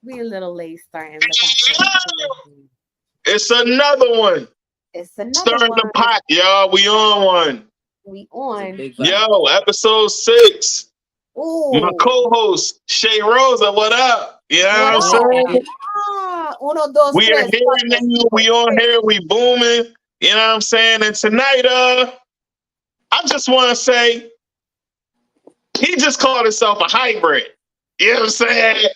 We a little late starting the podcast. It's another one. It's another Stirring the one. pot, y'all. We on one. We on. Yo, episode 6. My Ooh. co-host, Shay Rosa, what up? You know what I'm saying? Uno, dos, We are tres, here now. We on here. We booming. You know what I'm saying? And tonight, I just want to say, he just called himself a hybrid. You know what I'm saying?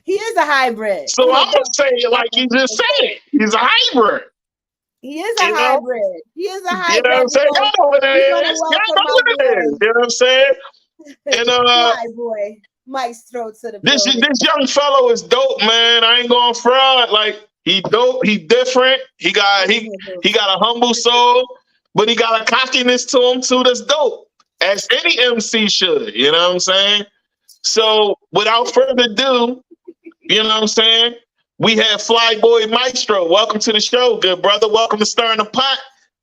He is a hybrid. So I'm going to say it like he just said it. He's a hybrid. He is a hybrid. He is a hybrid. You know what I'm saying? Y'all know what it is. Y'all know what it is. You know what I'm saying? And Fly Boy Mystro to the this building. this young fellow is dope, man. I ain't going fraud. Like, he dope. He different. He got a humble soul, but he got a cockiness to him too. That's dope, as any MC should. You know what I'm saying? So without further ado, you know what I'm saying? We have Fly Boy Mystro. Welcome to the show, good brother. Welcome to Stirring the Pot.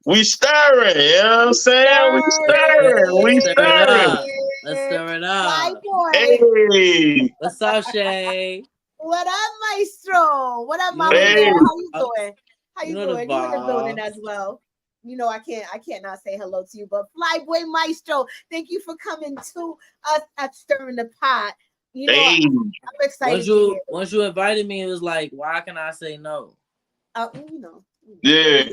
We stirring, you know what I'm saying? We stirring. Let's stir it up. Fly Boy. Hey. What's up, Shay? What up, Mystro? What up, Mama? Hey. How you doing? How you You know doing? the You in the vibes. building as well. You know I can't not say hello to you, but Fly Boy Mystro, thank you for coming to us at Stirring the Pot. You know, Hey. I'm excited. Once you invited me, it was like, why can I say no? You know. Yeah.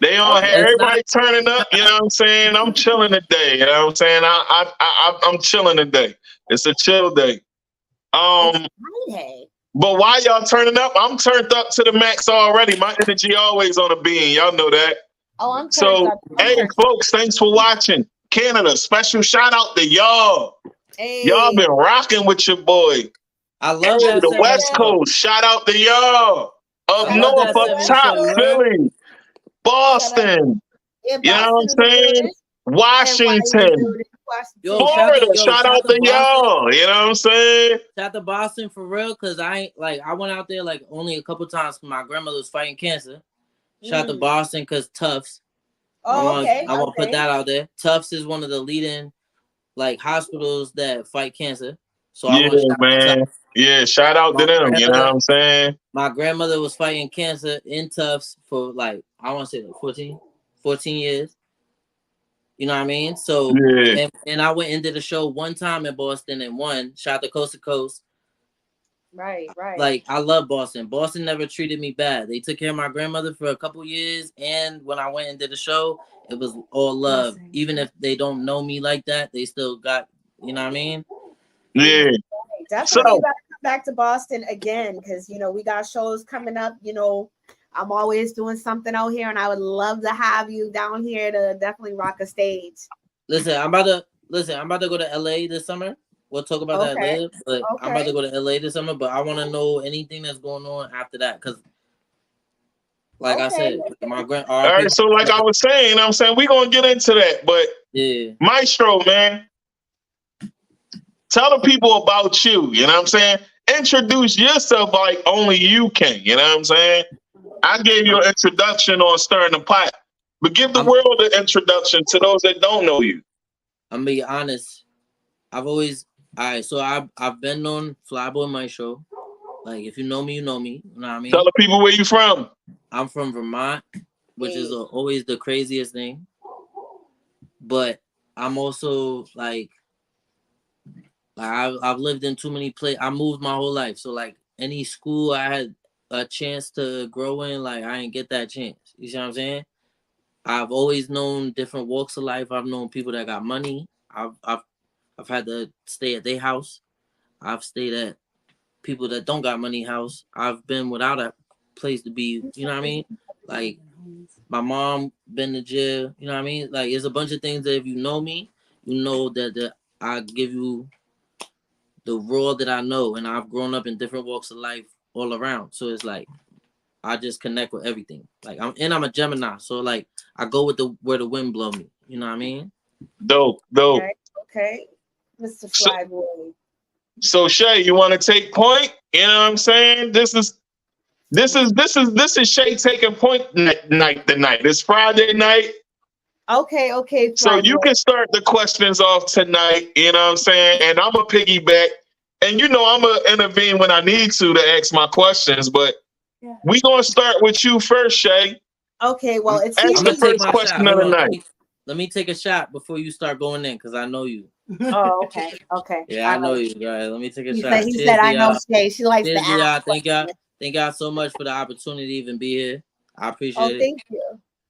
They on here, everybody turning up, you know what I'm saying? I'm chilling today, you know what I'm saying? I'm chilling today. It's a chill day. But why y'all turning up? I'm turned up to the max already. My energy always on a beam. Y'all know that. Oh, I'm so hey folks, thanks for watching. Canada, special shout out to y'all. Hey. Y'all been rocking with your boy. I love that. The West Coast, shout out to y'all. Up north, up top, Philly, Boston. You know what I'm saying? Washington. Florida, shout out to y'all. You know what I'm saying? Shout out to Boston for real, because I went out there like only a couple times. My grandmother was fighting cancer. Shout out to Boston because Tufts. I want to put that out there. Tufts is one of the leading like hospitals that fight cancer. So I want to shout out to Tufts. Yeah, shout out to them. You know what I'm saying? My grandmother was fighting cancer in Tufts for like, I want to say like 14 years. You know what I mean? So, and I went into the show one time in Boston and won. Shout out to Coast to Coast. Right. Like, I love Boston. Boston never treated me bad. They took care of my grandmother for a couple years. And when I went and did the show, it was all love. Even if they don't know me like that, they still got, you know what I mean? Yeah. Definitely you gotta come back to Boston again, because you know we got shows coming up. You know, I'm always doing something out here, and I would love to have you down here to definitely rock a stage. Listen, I'm about to go to LA this summer. We'll talk about that later. But I'm about to go to LA this summer, but I want to know anything that's going on after that, because like I said, my grand. All right, so like I was saying, we're gonna get into that, but yeah, Mystro, man. Tell the people about you, you know what I'm saying? Introduce yourself like only you can, you know what I'm saying? I gave you an introduction on Stirring the Pot, but give the world an introduction to those that don't know you. I'm gonna be honest. I've been known Fly Boy Mystro. Like, if you know me, you know me. You know what I mean? Tell the people where you from. I'm from Vermont, which is always the craziest thing. But I'm also like I've lived in too many places. I moved my whole life. So like any school I had a chance to grow in, like I didn't get that chance. You see what I'm saying? I've always known different walks of life. I've known people that got money. I've had to stay at their house. I've stayed at people that don't got money house. I've been without a place to be, you know what I mean? Like my mom been to jail, you know what I mean? Like it's a bunch of things that if you know me, you know that I give you the raw that I know, and I've grown up in different walks of life all around. So it's like I just connect with everything. Like I'm a Gemini, so like I go with where the wind blow me. You know what I mean? Dope. Okay. Mr. Fly Boy. So Shay, you want to take point? You know what I'm saying? This is Shay taking point night tonight. It's Friday night. Okay. So you can start the questions off tonight, you know what I'm saying? And I'm a piggyback. and you know I'm gonna intervene when I need to ask my questions, but we gonna start with you first, Shay. Okay, well, it Ask seems. I'm the gonna take first my shot. question of Hold the on. night. Let me take a shot before you start going in, because I know you. Oh, okay, okay. Yeah, I know you. All right, let me take a shot. He Cheers said, to I know y'all. Shay. She likes Cheers to to ask y'all. questions. Thank y'all so much for the opportunity to even be here. I Oh, appreciate it. thank you.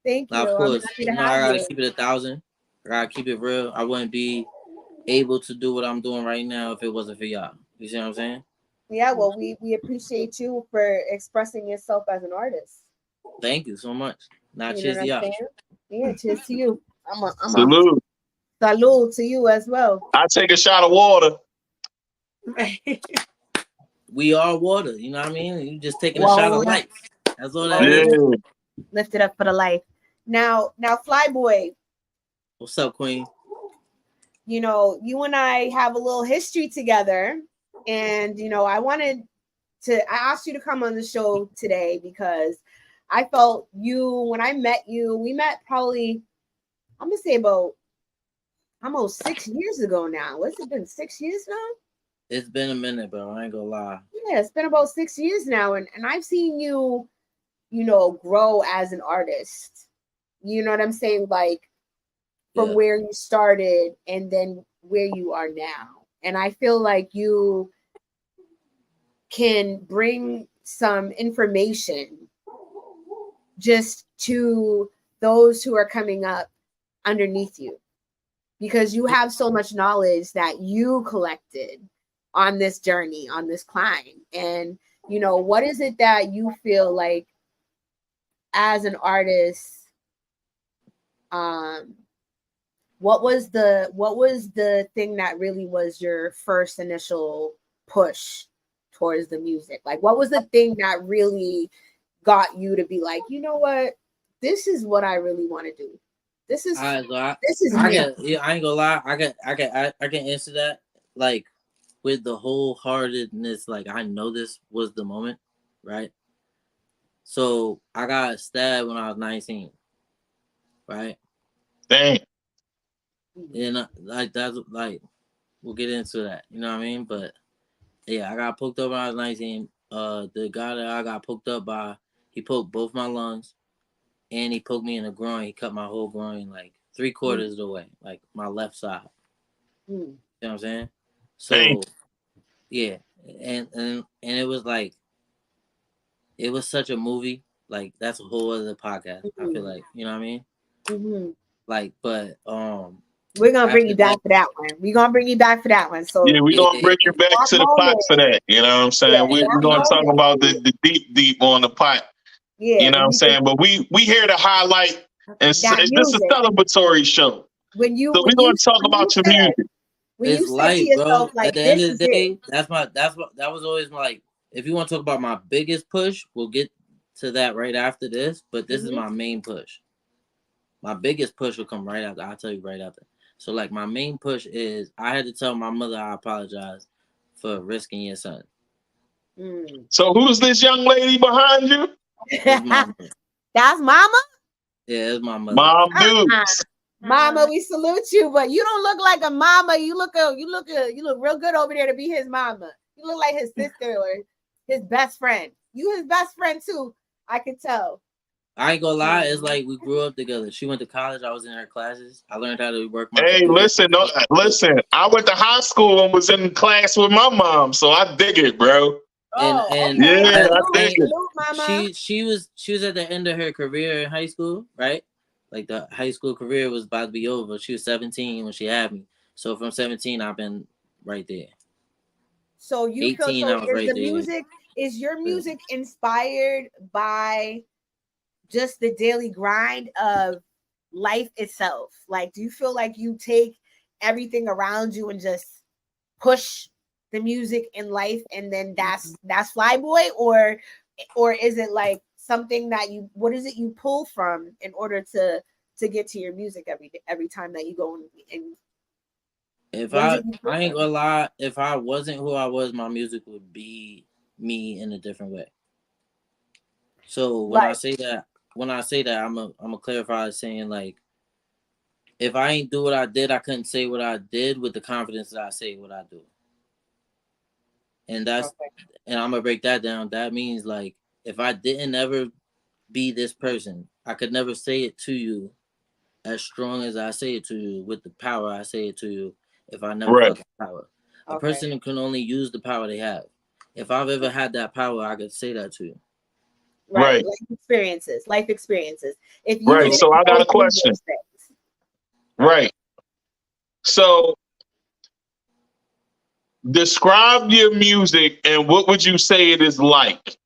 Thank Now, you. of I'm course, happy to I have gotta you. keep it 1,000. I gotta keep it real. I wouldn't be able to do what I'm doing right now if it wasn't for y'all. You see what I'm saying? Yeah, well, we appreciate you for expressing yourself as an artist. Thank you so much. Now, You know cheers what to I'm y'all. saying? Yeah, cheers to you. I'm a Salute. salute to you as well. I take a shot of water. We are water. You know what I mean? You just taking a shot Well, of life. That's all that well, is. Yeah. lift it up for the life. Now, Fly Boy, What's up, Queen? you know, you and I have a little history together, and you know, I asked you to come on the show today because I felt when I met you, we met probably, I'm gonna say about almost 6 years ago now. What's it been, 6 years now? It's been a minute, bro. I ain't gonna lie. Yeah, it's been about 6 years now, and I've seen you, you know, grow as an artist. You know what I'm saying? Like from where you started and then where you are now. And I feel like you can bring some information just to those who are coming up underneath you, because you have so much knowledge that you collected on this journey, on this climb. And you know, what is it that you feel like as an artist, what was the thing that really was your first initial push towards the music? Like, what was the thing that really got you to be like, you know what, this is what I really want to do. This is All right, so this is me. I ain't gonna lie. I can answer that like with the wholeheartedness. Like I know this was the moment, right? So I got stabbed when I was 19, right? Dang. And like that's like we'll get into that. You know what I mean? But yeah, I got poked up when I was 19. The guy that I got poked up by, he poked both my lungs, and he poked me in the groin. He cut my whole groin like 3/4 of the way, like my left side. You know what I'm saying? So Dang. yeah, and it was like it was such a movie. Like that's a whole other podcast. I feel like, you know what I mean? Like, but we're gonna bring you after back that, for that one. We're gonna bring you back for that one. So Yeah, we gonna bring you back that to the pot moment, for that. You know what I'm saying? yeah, We that gonna talk moment, about the deep on the pot. yeah, You know what I'm saying? But we here to highlight, and this that is a music. celebratory show. When you So we're gonna talk about your music. when it's you said to life, bro. yourself At like, the end this of is the it. day, that was always my, like, if you want to talk about my biggest push, we'll get to that right after this. But this is my main push. My biggest push will come right after. I'll tell you right after. So like my main push is I had to tell my mother I apologize for risking your son. So who's this young lady behind you? It's my mother. That's mama? Yeah, it's my mother. Mom Dukes. Mama, we salute you, but you don't look like a mama. You look real good over there to be his mama. You look like his sister or his best friend. You his best friend too. I can tell. I ain't gonna lie, it's like we grew up together. She went to college, I was in her classes. I learned how to work my Hey, computer. listen. I went to high school and was in class with my mom, so I dig it, bro. And Yeah, I dig it. she was at the end of her career in high school, right? Like the high school career was about to be over. She was 17 when she had me. So from 17, I've been right there. So you 18, feel, I was right there. Is your music inspired by just the daily grind of life itself? Like, do you feel like you take everything around you and just push the music in life, and then that's Flyboy, or is it like something that what is it you pull from in order to get to your music every time that you go and if I ain't gonna lie, if I wasn't who I was, my music would be me in a different way. So when I say that, I'm a clarify saying like, if I ain't do what I did, I couldn't say what I did with the confidence that I say what I do. And that's and I'm gonna break that down. That means like if I didn't ever be this person, I could never say it to you as strong as I say it to you with the power I say it to you if I never Right. felt the power. A person can only use the power they have. If I've ever had that power, I could say that to you. Right. Life experiences. If you right. So I got a question. Right. So describe your music and what would you say it is like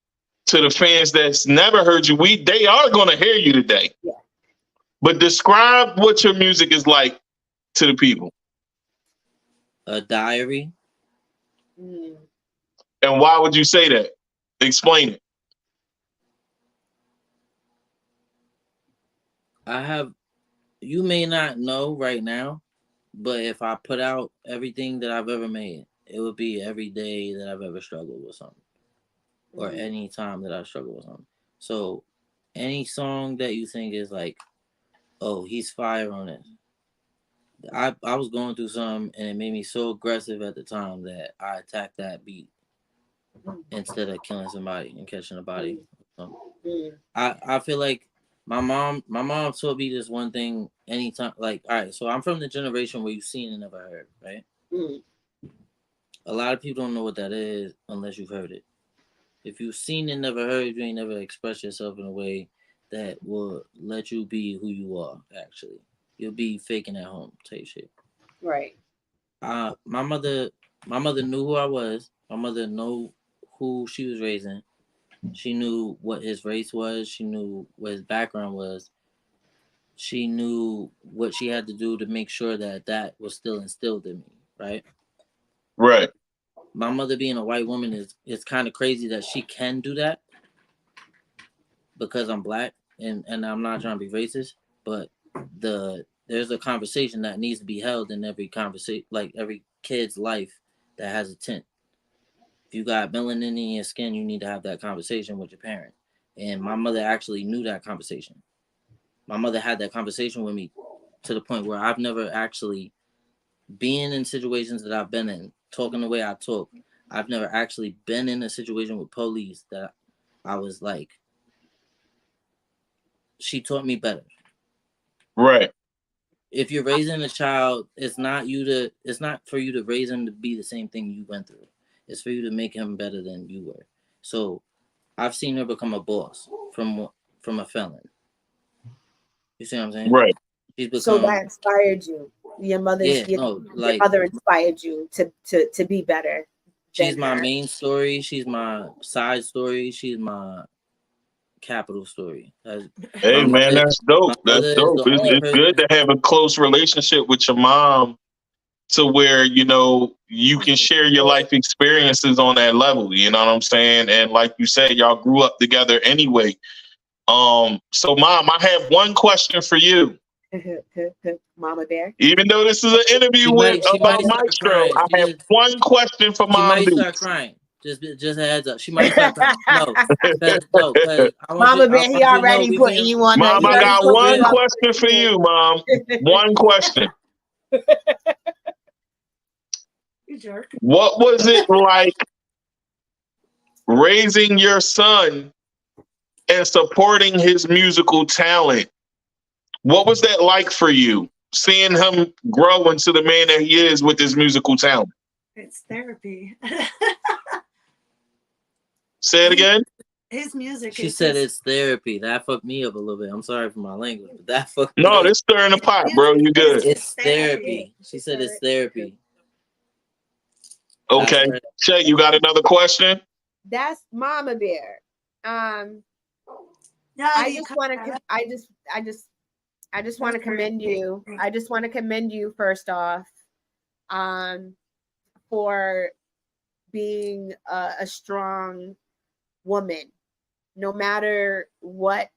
to the fans that's never heard you? They are going to hear you today. Yeah. But describe what your music is like to the people. A diary. Mm. And why would you say that? Explain it. You may not know right now, but if I put out everything that I've ever made, it would be every day that I've ever struggled with something. Or any time that I struggle with something. So any song that you think is like, oh, he's fire on it. I was going through something and it made me so aggressive at the time that I attacked that beat instead of killing somebody and catching a body. I feel like my mom taught me this one thing anytime. Like, all right, so I'm from the generation where you've seen and never heard, right? A lot of people don't know what that is unless you've heard it. If you've seen and never heard, you ain't never expressed yourself in a way that will let you be who you are, actually. You'll be faking at home, type shit. Right. My mother knew who I was. My mother knew who she was raising. She knew what his race was. She knew what his background was. She knew what she had to do to make sure that that was still instilled in me, right? Right. My mother being a white woman is kind of crazy that she can do that because I'm black and I'm not trying to be racist, but there's a conversation that needs to be held in every conversation, like every kid's life that has a tint. If you got melanin in your skin, you need to have that conversation with your parent. And my mother actually knew that conversation. My mother had that conversation with me to the point where I've never actually been in situations that I've been in, talking the way I talk. I've never actually been in a situation with police that I was like, she taught me better. Right. If you're raising a child, it's not for you to raise him to be the same thing you went through. It's for you to make him better than you were. So I've seen her become a boss from a felon. You see what I'm saying? Right. So that inspired you. Your mother inspired you to be better. She's my main story. She's my side story. She's my capital story. Hey man, that's dope. That's dope. It's good to have a close relationship with your mom to where, you know, you can share your life experiences on that level. You know what I'm saying? And like you said, y'all grew up together anyway. So mom, I have one question for you. Mama Bear. Even though this is an interview about Mystro, I have one question for Mom. She might start crying. Just a heads up. She might start crying. No, because Mama Bear, he already putting you on. Mom, I got one question for you, Mom. One question. You jerk. What was it like raising your son and supporting his musical talent? What was that like for you, seeing him grow into the man that he is with his musical talent? It's therapy. Say it again. His music. She said it's therapy. That fucked me up a little bit. I'm sorry for my language, but that fucked me up. This stirring the pot, bro. You good? It's therapy. She said it's therapy. Okay. Shay, you got another question? That's Mama Bear. I just want to commend you. I just want to commend you first off, for being a strong woman, no matter what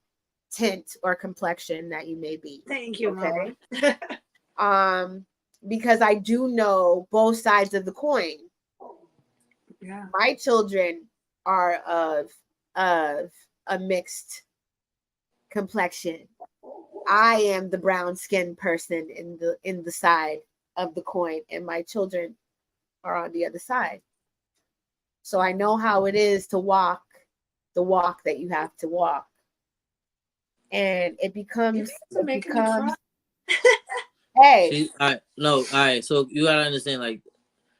tint or complexion that you may be. Thank you, okay? Because I do know both sides of the coin. Yeah. My children are of a mixed complexion. I am the brown skinned person in the side of the coin, and my children are on the other side. So I know how it is to walk the walk that you have to walk. And it becomes, hey. All right. So you gotta understand, like,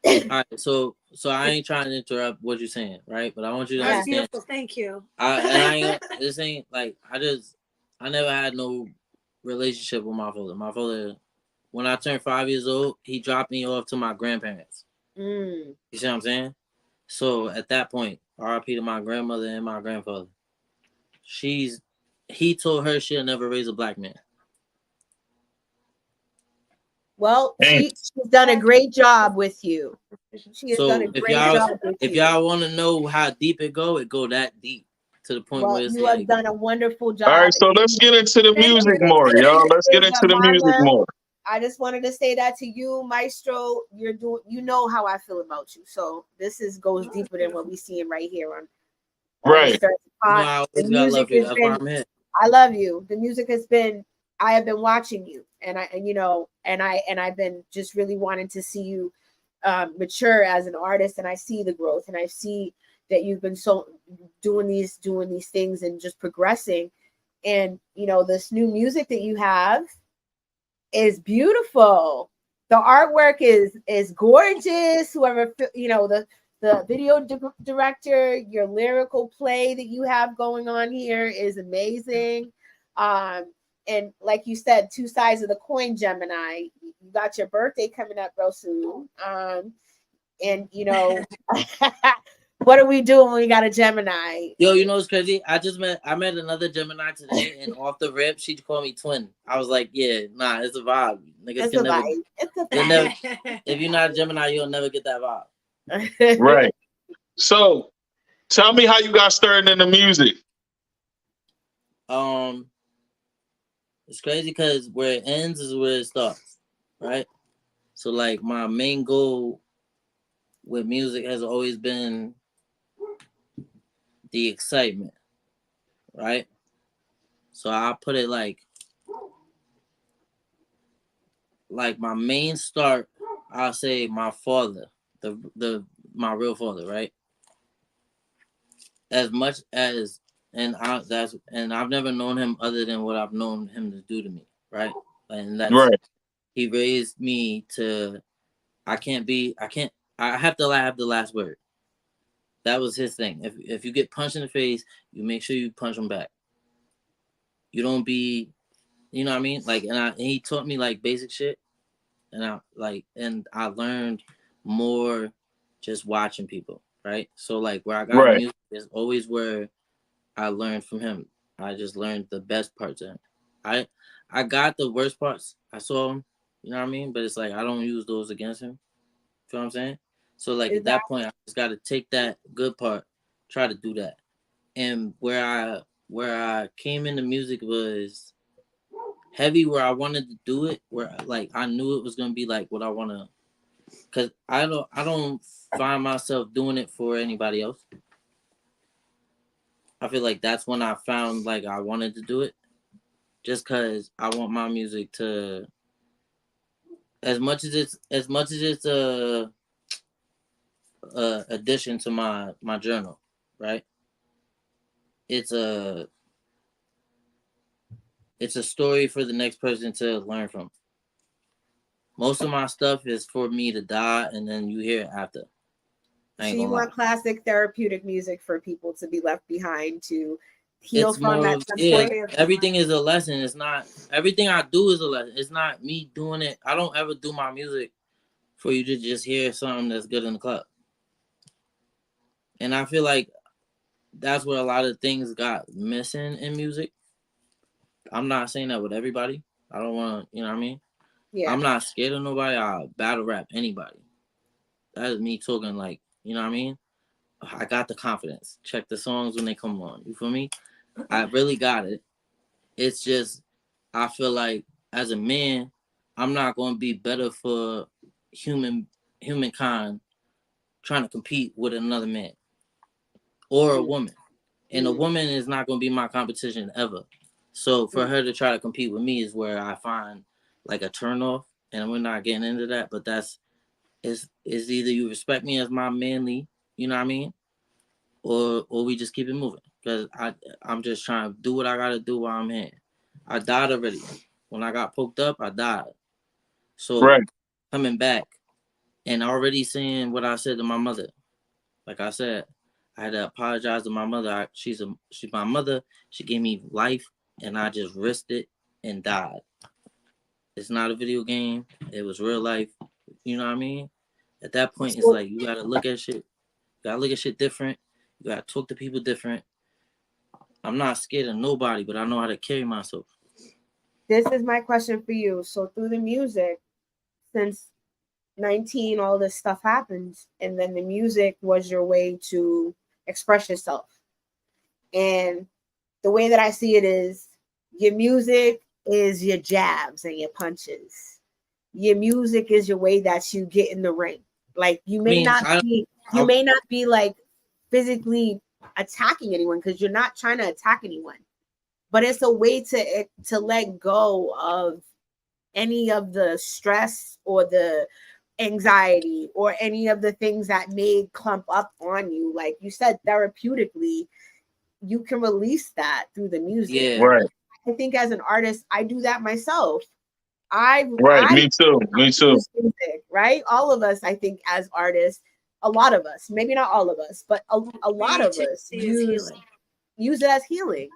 all right. So I ain't trying to interrupt what you're saying, right? But I want you to That's understand. beautiful. Thank you. This ain't like I never had no relationship with my father. My father, when I turned 5 years old, he dropped me off to my grandparents. You see what I'm saying? So at that point, RIP to my grandmother and my grandfather. He told her she'll never raise a black man. Well, she's done a great job with you. She has done a great job with you. If y'all want to know how deep it go that deep to the point where it's you have done a wonderful job. All right, so let's get into the music more, y'all. Let's get into the music more. I just wanted to say that to you, Mystro. You're doing, you know how I feel about you. So this goes deeper than what we seeing right here on right. The music has been, I love you. The music has been, I have been watching you, and I've been just really wanting to see you mature as an artist, and I see the growth, and I see that you've been so doing these things and just progressing. And this new music that you have is beautiful. The artwork is gorgeous. Whoever, the video director, your lyrical play that you have going on here is amazing. And like you said, two sides of the coin, Gemini. You got your birthday coming up real soon. And what are we doing when we got a Gemini? Yo, you know what's crazy? I met another Gemini today, and off the rip, she called me twin. I was like, yeah, nah, it's a vibe. Niggas it's a vibe. It's a vibe. If you're not a Gemini, you'll never get that vibe. Right. So, tell me how you got started in the music. It's crazy because where it ends is where it starts, right? So, like, my main goal with music has always been the excitement, right? So I put it like my main start, I'll say my father, my real father, right? As much as I've never known him other than what I've known him to do to me, right? And that's right. He raised me to I have to have the last word. That was his thing. If you get punched in the face, you make sure you punch him back. You don't be, you know what I mean? Like, and he taught me like basic shit, and I learned more just watching people, right? So like where I got music is always where I learned from him. I just learned the best parts of him. I got the worst parts. I saw him, you know what I mean? But it's like I don't use those against him. You know what I'm saying? So like at that point, I just got to take that good part, try to do that. And where I came into music was heavy, where I wanted to do it, where like I knew it was gonna be like what I wanna, cause I don't find myself doing it for anybody else. I feel like that's when I found like I wanted to do it, just cause I want my music to, as much as it's a addition to my journal, right? It's a story for the next person to learn from. Most of my stuff is for me to die, and then you hear it after. So you want classic therapeutic music for people to be left behind to heal from at some point? Everything is a lesson. It's not everything I do is a lesson. It's not me doing it. I don't ever do my music for you to just hear something that's good in the club. And I feel like that's where a lot of things got missing in music. I'm not saying that with everybody. I don't want to, you know what I mean? Yeah. I'm not scared of nobody. I'll battle rap anybody. That is me talking like, you know what I mean? I got the confidence. Check the songs when they come on. You feel me? I really got it. It's just, I feel like as a man, I'm not going to be better for humankind trying to compete with another man or a woman. And a woman is not going to be my competition ever. So for her to try to compete with me is where I find like a turnoff, and we're not getting into that, but it's either you respect me as my manly You know what I mean? Or we just keep it moving. Because I'm just trying to do what I gotta do while I'm here. I died already. When I got poked up, I died. So Right. coming back and already saying what I said to my mother. Like I said, I had to apologize to my mother. She's my mother. She gave me life, and I just risked it and died. It's not a video game. It was real life. You know what I mean? At that point, it's like you gotta look at shit. You gotta look at shit different. You gotta talk to people different. I'm not scared of nobody, but I know how to carry myself. This is my question for you. So through the music, since 19, all this stuff happens, and then the music was your way to express yourself. And the way that I see it is your music is your jabs and your punches. Your music is your way that you get in the ring. Like you may not be like physically attacking anyone because you're not trying to attack anyone. But it's a way to let go of any of the stress or the anxiety or any of the things that may clump up on you. Like you said, therapeutically, you can release that through the music. Yeah. Right. I think as an artist, I do that myself. Right. Me too. Music, right? All of us, I think, as artists, a lot of us, maybe not all of us, but a lot of us use it as healing,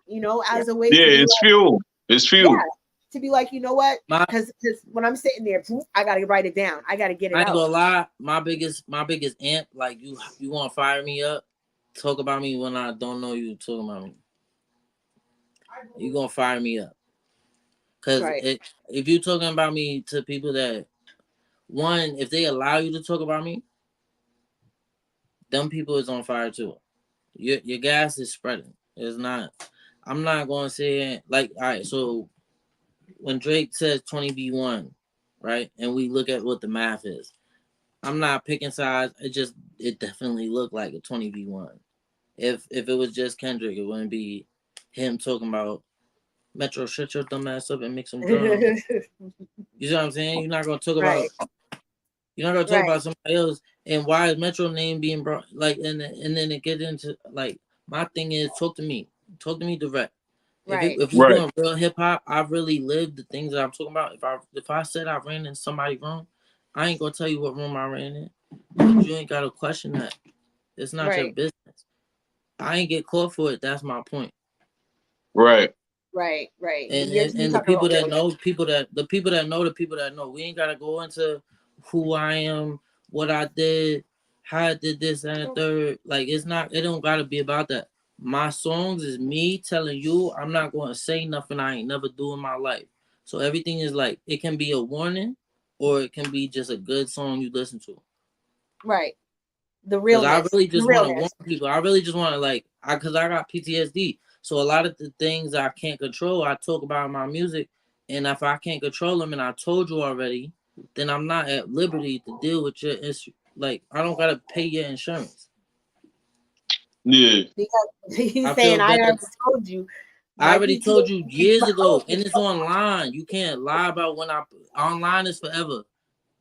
as a way to it's like, fuel. It's fuel. Yeah, to be like, you know what? Because when I'm sitting there, I gotta write it down. I gotta get it out. I ain't gonna lie, my biggest amp, like you wanna fire me up, talk about me when I don't know you talking about me. You gonna fire me up. Cause if you talking about me to people that, one, if they allow you to talk about me, them people is on fire too. Your gas is spreading. It's not. I'm not going to say like, all right. So when Drake says 20v1, right, and we look at what the math is, I'm not picking sides. It definitely looked like a 20v1. If it was just Kendrick, it wouldn't be him talking about Metro, shut your dumb ass up and make some drums. You see what I'm saying? You're not gonna talk about. You're not gonna talk about somebody else. And why is Metro name being brought? Like, and then it get into like my thing is talk to me direct. If we're doing real hip hop, I really lived the things that I'm talking about. If I said I ran in somebody's room, I ain't gonna tell you what room I ran in. But you ain't gotta question that. It's not your business. I ain't get caught for it. That's my point. Right. Right. And the people that know, the people that know, we ain't gotta go into who I am, what I did, how I did this and the third. Like it don't gotta be about that. My songs is me telling you I'm not gonna say nothing I ain't never do in my life. So everything is like it can be a warning or it can be just a good song you listen to. Right. The realness. I really just want to warn people. I really just want to because I got PTSD. So a lot of the things I can't control, I talk about in my music. And if I can't control them, and I told you already, then I'm not at liberty to deal with your issue. Like I don't gotta pay your insurance. Yeah. Because he's saying I already told you. I already told you years ago, and it's online. You can't lie about when online is forever,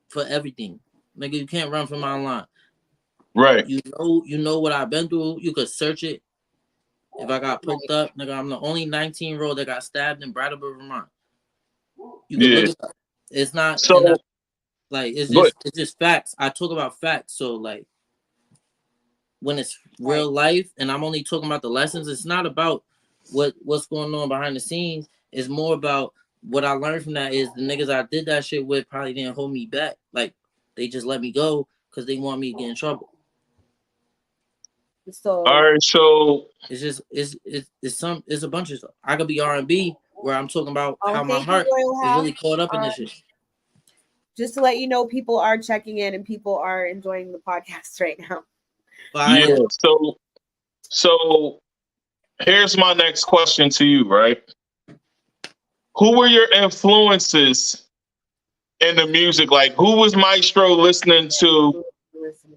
for everything. Nigga, you can't run from online. Right. You know what I've been through. You could search it. If I got poked up, nigga, I'm the only 19-year-old that got stabbed in Brattleboro, Vermont. You can look it up. It's not so it's just facts. I talk about facts. So like when it's real life and I'm only talking about the lessons, it's not about what's going on behind the scenes. It's more about what I learned from that is the niggas I did that shit with probably didn't hold me back. Like they just let me go because they want me to get in trouble. So all right, so it's just it's a bunch of stuff. I could be R&B where I'm talking about how my heart is really caught up in this shit. Just to let you know, people are checking in and people are enjoying the podcast right now. Yeah. So here's my next question to you, right? Who were your influences in the music? Like, who was Mystro listening to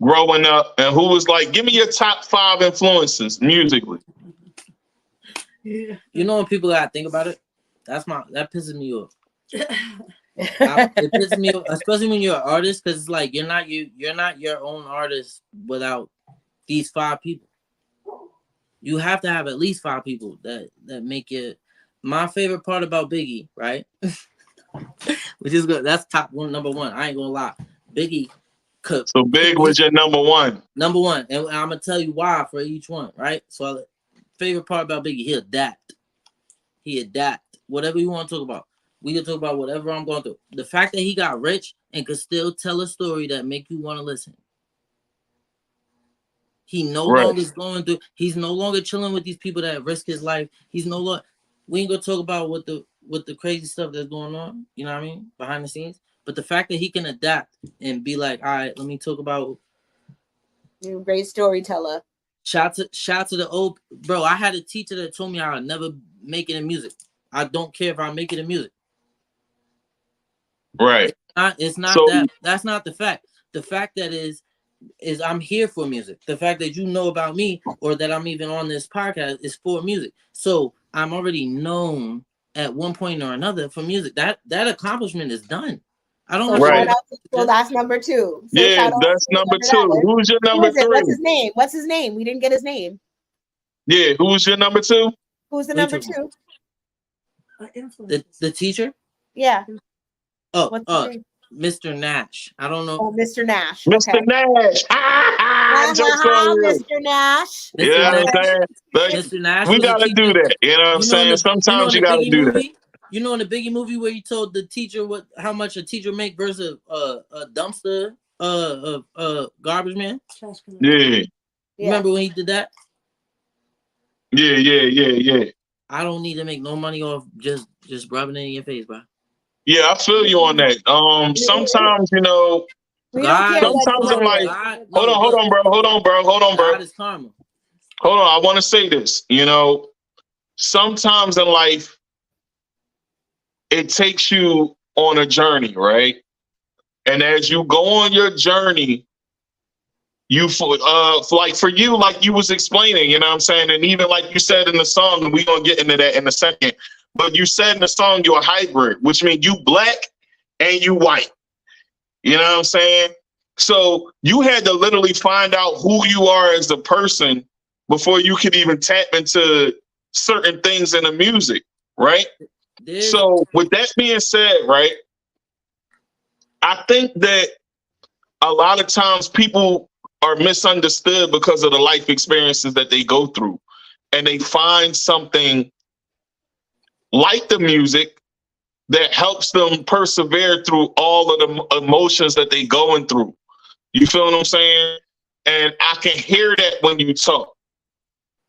growing up, and who was like, give me your top 5 influences musically? You know when people gotta think about it, that pisses me off. It pisses me off, especially when you're an artist, because it's like you're not your own artist without these 5 people. You have to have at least 5 people that make it. My favorite part about Biggie, right? Which is good. That's top one, number one. I ain't gonna lie. Biggie could. So Big was your number one. Number one, and I'm gonna tell you why for each one, right? So, favorite part about Biggie, he adapt. He adapt. Whatever you want to talk about, we can talk about whatever I'm going through. The fact that he got rich and could still tell a story that make you want to listen. He no longer is going through. He's no longer chilling with these people that risk his life. He's no longer. We ain't gonna talk about what the crazy stuff that's going on. You know what I mean, behind the scenes. But the fact that he can adapt and be like, all right, let me talk about. You're a great storyteller. Shout to the old bro. I had a teacher that told me I would never make it in music. I don't care if I make it in music. Right. It's not that. That's not the fact. The fact that is I'm here for music. The fact that you know about me or that I'm even on this podcast is for music. So I'm already known at one point or another for music. That accomplishment is done. I don't have right. So that's number 2. So yeah, that's number 2. Who's your number 3? What's his name? We didn't get his name. Yeah, who's your number 2? Who's the number 2? The teacher? Yeah. Oh, Mr. Nash. I don't know. Oh, Mr. Nash. Mr. Okay. Nash. Mr. Nash. You know what I'm saying? Like, Mr. Nash. We gotta do that. You know what I'm saying? Sometimes you gotta do that. You know, in the Biggie movie where you told the teacher how much a teacher make versus a dumpster garbage man? Yeah. Remember when he did that? Yeah. I don't need to make no money off just rubbing it in your face, bro. Yeah, I feel you on that. Sometimes, you know, sometimes I'm like, hold on, bro. God is karma. Hold on, I want to say this. You know, sometimes in life, it takes you on a journey, right? And as you go on your journey, you like for you, like you was explaining, you know what I'm saying? And even like you said in the song, and we're gonna get into that in a second. But you said in the song you're a hybrid, which means you black and you white. You know what I'm saying? So you had to literally find out who you are as a person before you could even tap into certain things in the music, right? So with that being said, right, I think that a lot of times people are misunderstood because of the life experiences that they go through. And they find something like the music that helps them persevere through all of the emotions that they going through. You feel what I'm saying? And I can hear that when you talk.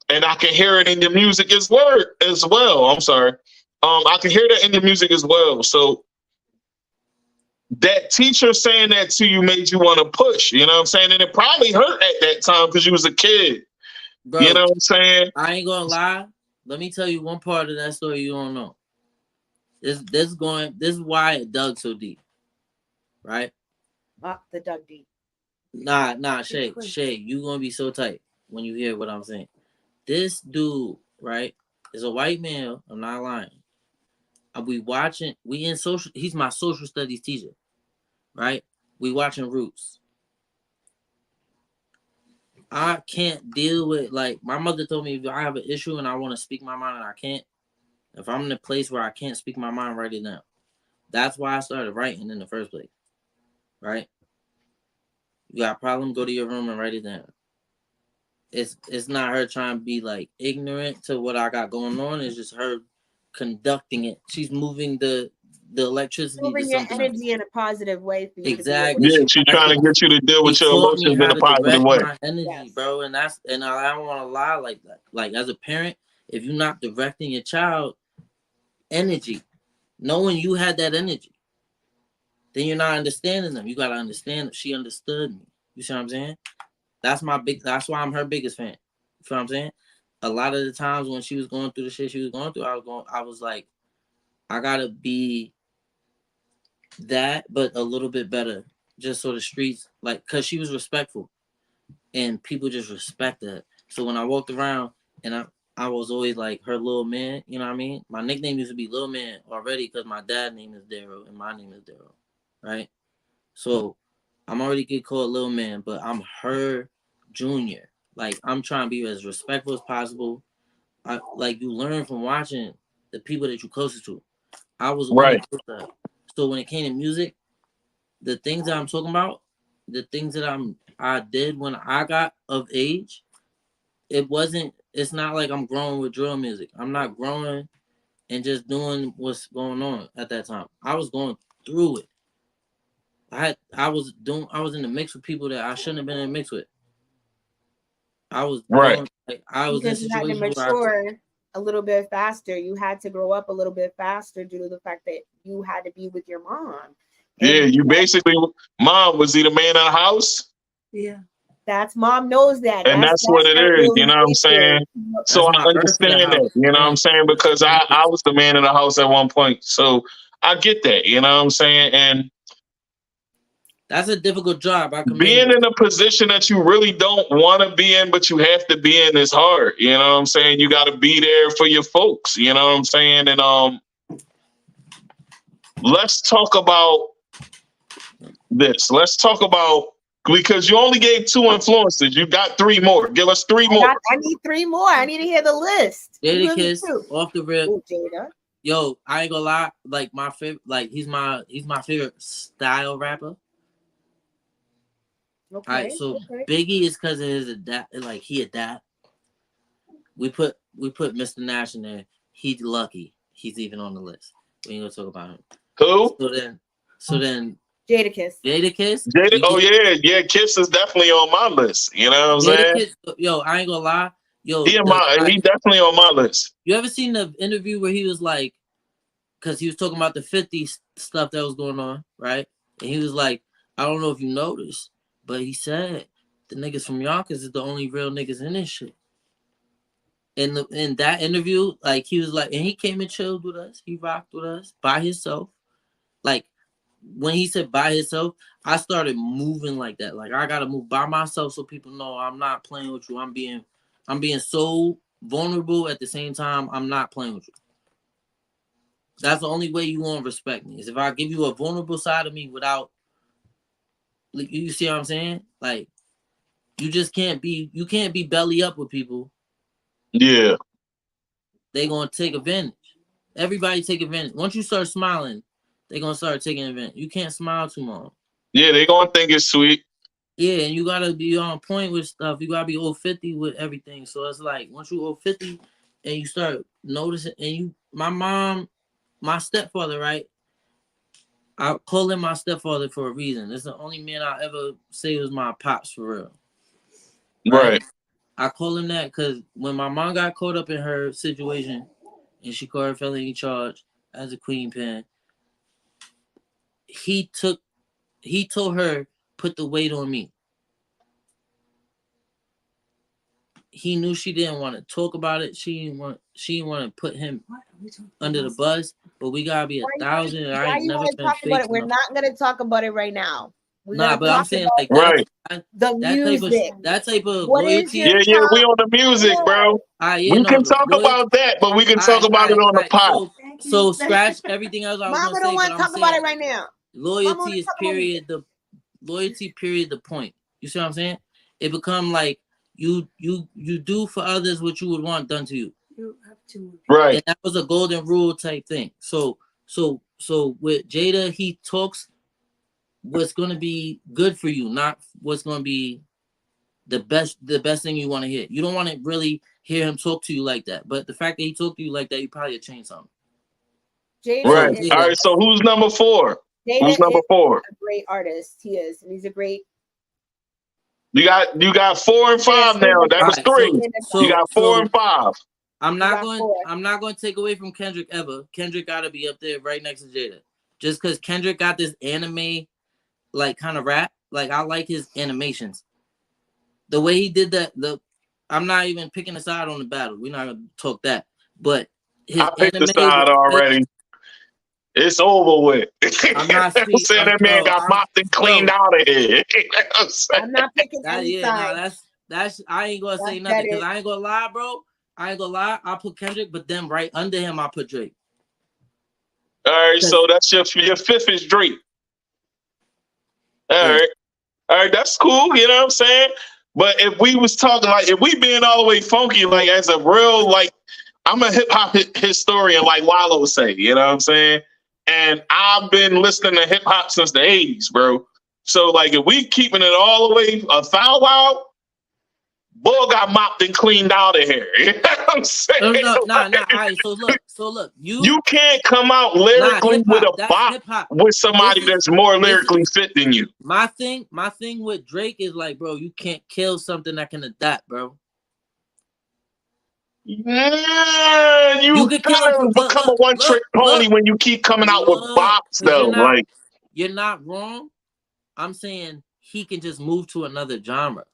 And I can hear it in your music as well. I'm sorry. I can hear that in your music as well. So that teacher saying that to you made you want to push, you know what I'm saying? And it probably hurt at that time because you was a kid. Bro, you know what I'm saying? I ain't gonna lie. Let me tell you one part of that story you don't know. This is why it dug so deep. Right? The dug deep. Nah, Shay, you gonna be so tight when you hear what I'm saying. This dude, right, is a white male. I'm not lying. He's my social studies teacher, right? We watching Roots. I can't deal with, like, my mother told me if I have an issue and I want to speak my mind and I can't, if I'm in a place where I can't speak my mind, write it down. That's why I started writing in the first place, right? You got a problem, go to your room and write it down. It's not her trying to be, like, ignorant to what I got going on. It's just her conducting it. She's moving the electricity. Moving your energy in a positive way for you. Exactly. Yeah, she's trying to get you to deal with your emotions in a positive way. My energy, bro, and I don't want to lie like that. Like, as a parent, if you're not directing your child energy, knowing you had that energy, then you're not understanding them. You gotta understand that she understood me. You see what I'm saying? That's why I'm her biggest fan. You feel what I'm saying? A lot of the times when she was going through the shit she was going through, I was like, I gotta be that, but a little bit better, just so the streets, like, cause she was respectful, and people just respect that. So when I walked around, and I was always like her little man, you know what I mean? My nickname used to be Little Man already, cause my dad's name is Daryl and my name is Daryl, right? So I'm already get called Little Man, but I'm her junior. Like I'm trying to be as respectful as possible. Like you learn from watching the people that you're closest to. I was only Right. close to, so when it came to music, the things that I'm talking about, the things that I did when I got of age, it's not like I'm growing with drill music. I'm not growing and just doing what's going on at that time. I was going through it. I was in the mix with people that I shouldn't have been in the mix with. I was Right. I was in Because you had to situations where mature a little bit faster. You had to grow up a little bit faster due to the fact that you had to be with your mom. Yeah, And you basically, mom, was he the man of the house? Yeah. that's mom knows that. And that's what That's it her is, you know what I'm saying? realization. So that's I my earth to the understand house. that, you know what I'm saying? Because I Yeah. was the man in the house at one point. So I get that, you know what I'm saying? And That's a difficult job. I commend being you. in a position that you really don't want to be in, but you have to be in is hard. You know what I'm saying? You got to be there for your folks. You know what I'm saying? And let's talk about this. Let's talk about, because you only gave 2 influences. You got 3 more. Give us 3 more. I need 3 more. I need to hear the list. Jada Kiss off the rip. Ooh, Jada. Yo, I ain't gonna lie. Like my favorite, like he's my favorite style rapper. Okay. All right, so okay. Biggie is because of his adapt. Like he adapt. We put Mr. Nash in there. He's lucky. He's even on the list. We ain't gonna talk about him. Who? So then Jada Kiss. Jada Kiss. Jada, oh yeah, Kiss is definitely on my list. You know what I'm saying? Kiss, yo, I ain't gonna lie. Yo, he definitely on my list. You ever seen the interview where he was like, because he was talking about the 50 stuff that was going on, right? And he was like, I don't know if you noticed, but he said the niggas from Yonkers is the only real niggas in this shit. In that interview, like he was like, and he came and chilled with us. He rocked with us by himself. Like when he said by himself, I started moving like that. Like I gotta move by myself so people know I'm not playing with you. I'm being so vulnerable at the same time. I'm not playing with you. That's the only way you won't respect me is if I give you a vulnerable side of me without. Like, you see what I'm saying? Like you can't be belly up with people. Yeah. They gonna take advantage. Everybody take advantage. Once you start smiling, they gonna start taking advantage. You can't smile too long. Yeah, they gonna think it's sweet. Yeah, and you gotta be on point with stuff. You gotta be 50 with everything. So it's like once you 50 and you start noticing, and my stepfather, right? I call him my stepfather for a reason. It's the only man I ever say was my pops for real. Right. I call him that because when my mom got caught up in her situation and she caught her felony charge as a queen pin, he told her, put the weight on me. He knew she didn't want to talk about it. She didn't want to put him under the bus, but we gotta be 1,000. And I ain't never been talk about it. We're not gonna talk about it right now. But I'm saying like right. The music. That type of what loyalty. Yeah, we on the music, bro. We can talk about that, but we can talk about it on the pod. So scratch everything else I was Mama gonna don't say. want to talk about it right now. Loyalty is period. The point. You see what I'm saying? It become like you do for others what you would want done to you. You have to. Right. And that was a golden rule type thing. So with Jada, he talks what's gonna be good for you, not what's gonna be the best thing you want to hear. You don't want to really hear him talk to you like that. But the fact that he talked to you like that, you probably change something. Jada right. All right. So who's number 4? Who's number 4? A great artist. He is. And he's a great. You got 4 and 5 now. That was 3. You got 4 and 5. I'm not going to take away from Kendrick ever. Kendrick got to be up there right next to Jada. Just because Kendrick got this anime like kind of rap. Like I like his animations. The way he did that, I'm not even picking a side on the battle. We're not gonna talk that. But I picked the side already. It's over with. I'm not saying that man got mopped and cleaned out of here. I'm not picking any side. That's I ain't gonna say nothing because I ain't gonna lie, bro. I ain't gonna lie. I put Kendrick, but then right under him, I put Drake. All right, so that's your 5th is Drake. All right, that's cool. You know what I'm saying? But if we was talking like if we being all the way funky, like as a real like I'm a hip hop historian, like Wallow say, you know what I'm saying? And I've been listening to hip hop since the '80s, bro. So like if we keeping it all the way a foul out, Bull got mopped and cleaned out of here. You know what I'm saying? Nah. All right, so look, You can't come out lyrically with a bop with somebody that's more lyrically fit than you. My thing with Drake is like, bro, you can't kill something that can adapt, bro. Yeah, you gotta become a one-trick pony when you keep coming out with bops, though. Like you're not wrong. I'm saying he can just move to another genre.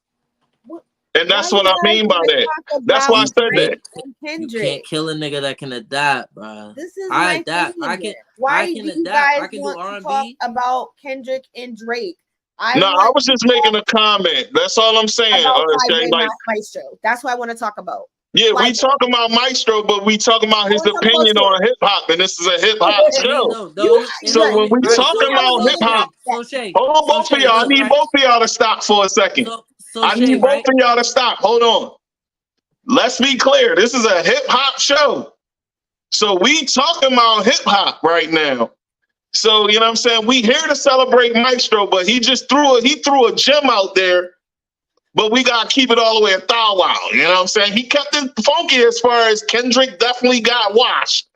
And that's what I mean by that. That's why I said that. You can't kill a nigga that can adapt, bro. This is I my adapt. thing. Why do you guys want to talk about Kendrick and Drake? I was just making a comment. That's all I'm saying. Fly Boy Mystro. That's what I want to talk about. Yeah, we talking about Mystro, but we talking about his opinion on hip hop, and this is a hip hop show. So when we talking about hip hop, hold on, both of y'all. I need both of y'all to stop for a second. I need both of y'all to stop. Hold on. Let's be clear. This is a hip hop show. So we talking about hip hop right now. So you know what I'm saying? We here to celebrate Mystro, but he threw a gem out there. But we gotta keep it all the way a thou wow. You know what I'm saying? He kept it funky as far as Kendrick definitely got washed.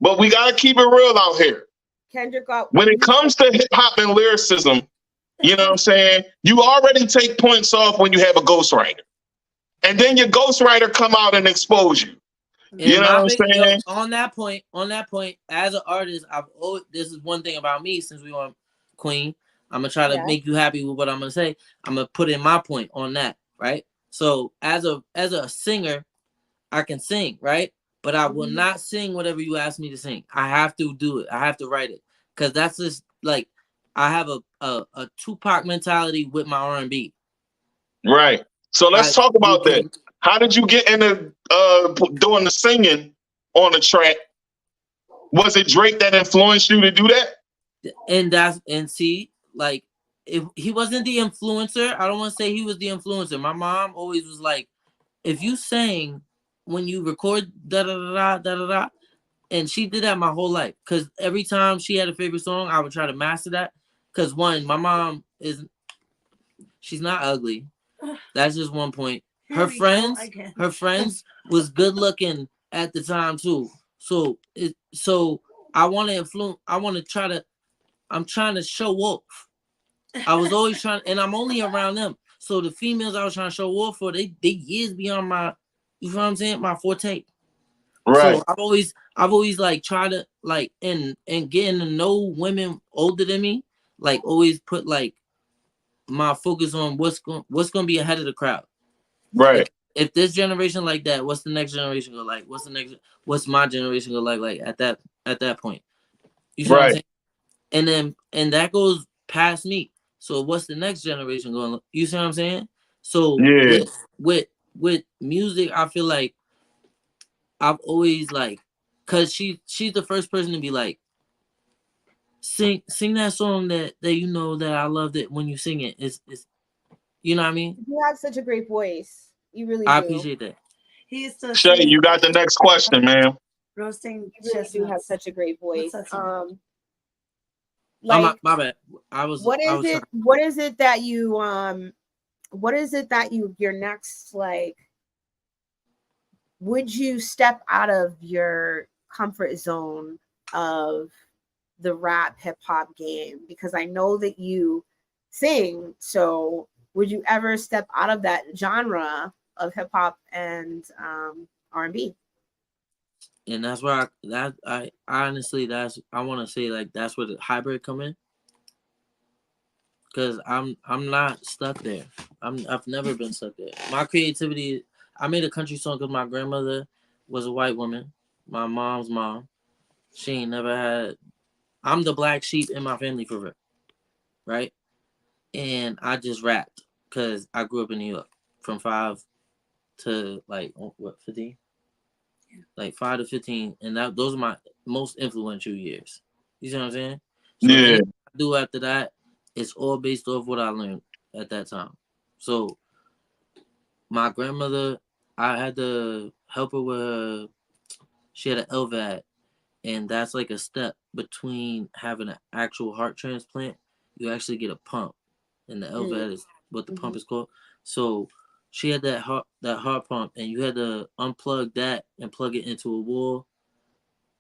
But we gotta keep it real out here. Kendrick got when it comes to hip hop and lyricism, you know what I'm saying? You already take points off when you have a ghostwriter. And then your ghostwriter come out and expose you. You know what I'm saying? On that point, as an artist, this is one thing about me since we on Queen. I'm gonna try to make you happy with what I'm gonna say. I'm gonna put in my point on that, right? So as a singer, I can sing, right? But I will not sing whatever you ask me to sing. I have to do it. I have to write it. Cause that's just like I have a Tupac mentality with my R&B. Right. So let's talk about that. How did you get into doing the singing on the track? Was it Drake that influenced you to do that? And see, like, if he wasn't the influencer, I don't want to say he was the influencer. My mom always was like, if you sang when you record da da da da da da, and she did that my whole life. Cause every time she had a favorite song, I would try to master that. Cause one, my mom she's not ugly. That's just one point. Her friends was good looking at the time too. So I want to influence. I'm trying to show off. I was always trying, and I'm only around them. So the females I was trying to show off for, they years beyond my, you know what I'm saying, my forte. Right. So I've always like tried to like and getting to know women older than me, like always put like my focus on what's gonna be ahead of the crowd. Right. If this generation like that, what's the next generation go like? What's my generation go like at that point? You see what I'm saying? And that goes past me. So what's the next generation going? You see what I'm saying? So with music, I feel like I've always like, cause she's the first person to be like, sing that song that you know that I loved it when you sing it. It's you know what I mean? You have such a great voice. You really do. I appreciate that. He used to Shay, you got the next question, man. Roasting. You really do have such a great voice. Like, my bad. What is it that your next, like, would you step out of your comfort zone of the rap hip hop game? Because I know that you sing, so would you ever step out of that genre of hip hop and R&B? And that's where I honestly I want to say like that's where the hybrid come in. Cause I'm not stuck there. I've never been stuck there. My creativity. I made a country song because my grandmother was a white woman. My mom's mom. She ain't never had. I'm the black sheep in my family for real, right? And I just rapped because I grew up in New York from 5 to like 15. Like 5 to 15, and those are my most influential years. You see what I'm saying? So yeah. anything I do after that, it's all based off what I learned at that time. So my grandmother, I had to help her with her. She had an LVAD, and that's like a step between having an actual heart transplant. You actually get a pump, and the LVAD is what the pump is called. So she had that heart pump, and you had to unplug that and plug it into a wall,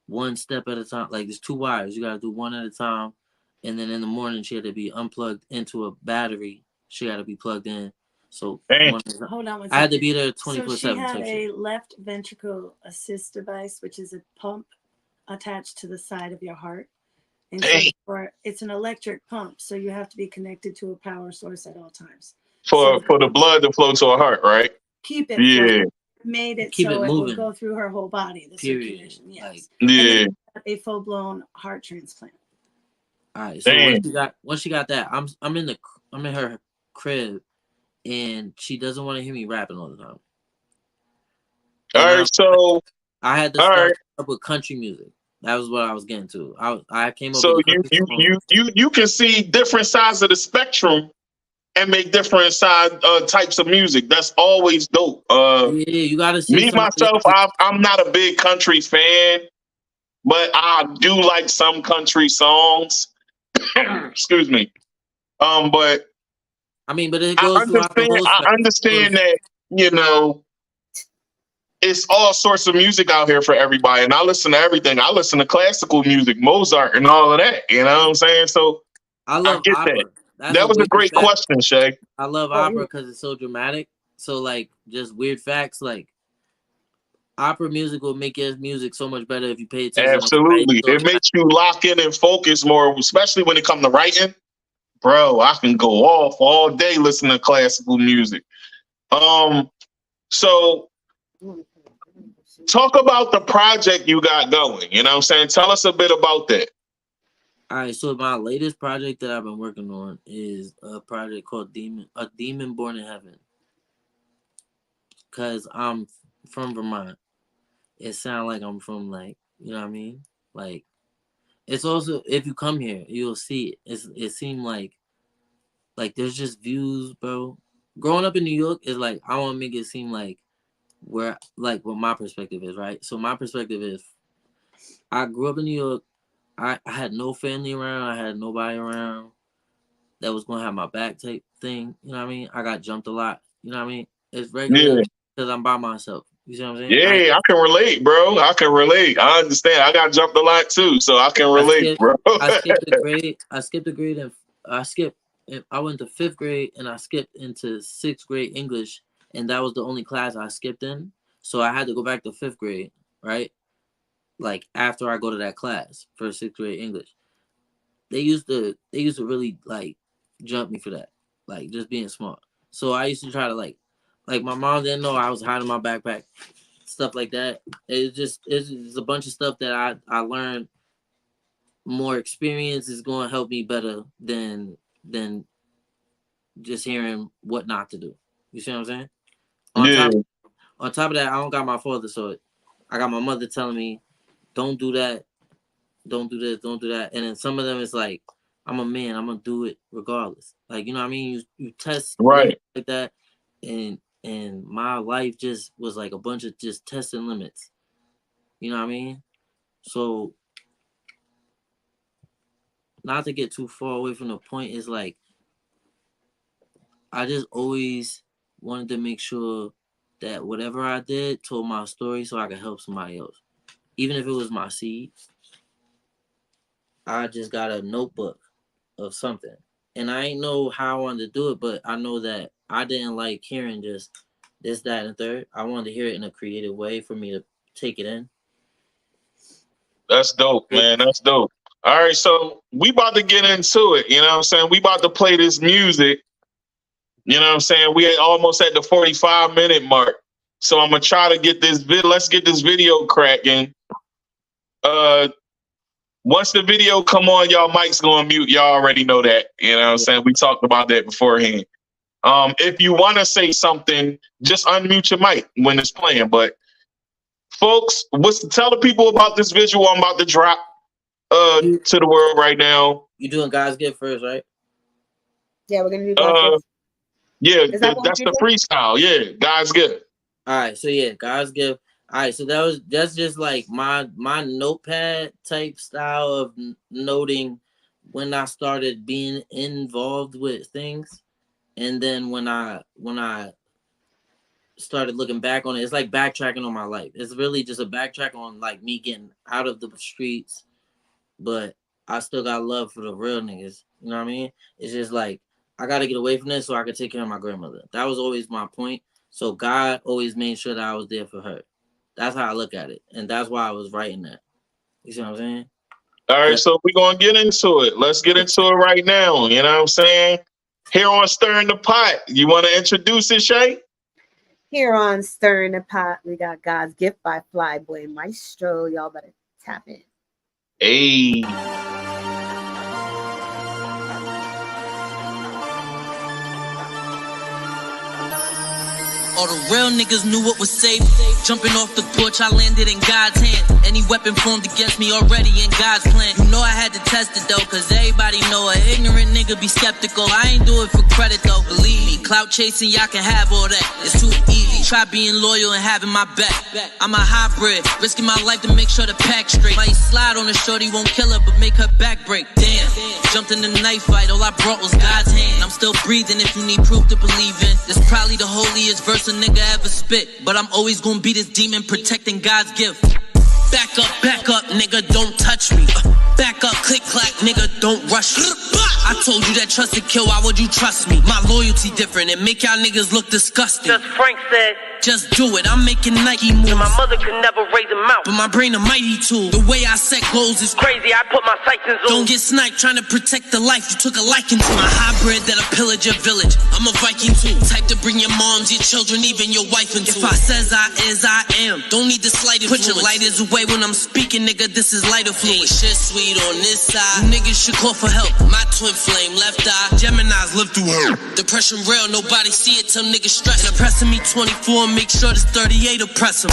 one step at a time. Like there's 2 wires, you gotta do one at a time, and then in the morning she had to be unplugged into a battery. She had to be plugged in. So Dang. Hold on one second. I had to be there So 24/7. she had a left ventricle assist device, which is a pump attached to the side of your heart. And so it's an electric pump, so you have to be connected to a power source at all times. For the blood to flow to her heart, right? Keep it Yeah. made it Keep so it it will moving. go through her whole body, the Period. circulation. Yes. Like, yeah. A full-blown heart transplant. All right. So once she got that, I'm in her crib, and she doesn't want to hear me rapping all the time. All right, so I had to start up with country music. That was what I was getting to. I came up so with you can see different sides of the spectrum and make different types of music. That's always dope. yeah, you gotta see me myself, I'm not a big country fan, but I do like some country songs. Excuse me. But I mean, but it goes I understand that, you know, it's all sorts of music out here for everybody. And I listen to everything. I listen to classical music, Mozart and all of that. You know what I'm saying? So I love opera. That was a great question, Shay. I love opera because it's so dramatic. So like just weird facts, like opera music will make your music so much better if you pay attention. Absolutely. It makes you lock in and focus more, especially when it comes to writing. Bro, I can go off all day listening to classical music. So talk about the project you got going. You know what I'm saying? Tell us a bit about that. All right, so my latest project that I've been working on is a project called A Demon Born in Heaven. Cause I'm from Vermont. It sounds like I'm from, like, you know what I mean? Like, it's also, if you come here, you'll see it. It seemed like there's just views, bro. Growing up in New York is like, I want to make it seem like what my perspective is, right? So my perspective is, I grew up in New York. I had no family around. I had nobody around that was going to have my back type thing. You know what I mean? I got jumped a lot. You know what I mean? It's regular because I'm by myself. You see what I'm saying? Yeah, I can relate, bro. I can relate. I understand. I got jumped a lot too, so I can relate, bro. I skipped a grade. And I went to 5th grade and I skipped into 6th grade English, and that was the only class I skipped in. So I had to go back to 5th grade, right? Like after I go to that class for 6th grade English. They used to really like jump me for that, like just being smart. So I used to try to like my mom didn't know I was hiding my backpack, stuff like that. It's just a bunch of stuff that I learned. More experience is going to help me better than just hearing what not to do. You see what I'm saying? On top of that, I don't got my father, so I got my mother telling me, don't do that, don't do this, don't do that. And then some of them is like, I'm a man, I'm gonna do it regardless. Like, you know what I mean? You test like that, and my life just was like a bunch of just testing limits. You know what I mean? So not to get too far away from the point, is like I just always wanted to make sure that whatever I did told my story so I could help somebody else. Even if it was my seed, I just got a notebook of something. And I ain't know how I wanted to do it, but I know that I didn't like hearing just this, that, and third. I wanted to hear it in a creative way for me to take it in. That's dope, man. That's dope. All right, so we about to get into it. You know what I'm saying? We about to play this music. You know what I'm saying? We almost at the 45-minute mark. So I'm going to try to get this let's get this video cracking. Once the video come on, y'all mics going mute. Y'all already know that. You know what I'm saying? We talked about that beforehand. If you want to say something, just unmute your mic when it's playing. But folks, tell the people about this visual I'm about to drop to the world right now. You doing God's Gift first, right? Yeah, we're gonna do God's Gift. Yeah, Is that what that's you the did? freestyle. Yeah, God's gift. All right, so yeah, God's gift. All right, so that's just like my notepad type style of noting when I started being involved with things, and then when I started looking back on it, it's like backtracking on my life. It's really just a backtrack on like me getting out of the streets, but I still got love for the real niggas. You know what I mean? It's just like I gotta get away from this so I can take care of my grandmother. That was always my point. So God always made sure that I was there for her. That's how I look at it, and that's why I was writing that. You see what I'm saying? All right, But so we're gonna get into it. Let's get into it right now. You know what I'm saying? Here on Stirring the Pot. You want to introduce it, Shay? Here on Stirring the Pot, we got God's Gift by Fly Boy Mystro. Y'all better tap in. Hey. All the real niggas knew what was safe. Jumping off the porch, I landed in God's hand. Any weapon formed against me already in God's plan. You know I had to test it though, cause everybody know an ignorant nigga be skeptical. I ain't do it for credit though, believe me. Clout chasing, y'all can have all that. It's too easy. Try being loyal and having my back. I'm a hybrid, risking my life to make sure the pack straight. Might slide on a shorty, won't kill her, but make her back break. Damn, jumped in the knife fight, all I brought was God's hand. I'm still breathing if you need proof to believe in. This probably the holiest verse a nigga ever spit, but I'm always gonna be this demon protecting God's gift. Back up, nigga, don't touch me. Back up, click clack, nigga, don't rush me. I told you that trust would kill, why would you trust me? My loyalty different and make y'all niggas look disgusting. Just Frank said, just do it, I'm making Nike moves. and my mother could never raise a mouth. But my brain a mighty tool. The way I set goals is Crazy, I put my sights in zoom. don't get sniped trying to protect the life you took a liking to. My hybrid that'll pillage your village. I'm a Viking too. Type to bring your moms, your children, even your wife into. If I says I is, I am. Don't need the slightest put your lighters away when I'm speaking, nigga. This is lighter fluid. Ain't shit sweet on this side. You niggas should call for help. My twin flame, left eye. Geminis live through her. Depression real, nobody see it till niggas stress. And oppressing me 24, make sure this 38 oppress him.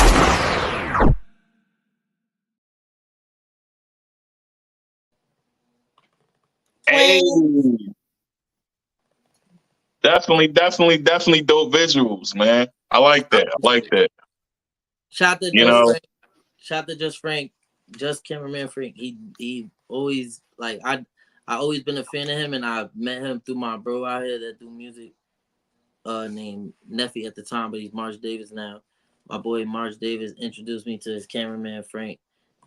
Hey. Definitely dope visuals, man. I like that. shout to You know, Frank. Shout to Frank, just cameraman Frank. He always like I always been a fan of him, and I met him through my bro out here that do music. Named Neffy at the time, but he's March Davis now. My boy March Davis introduced me to his cameraman Frank,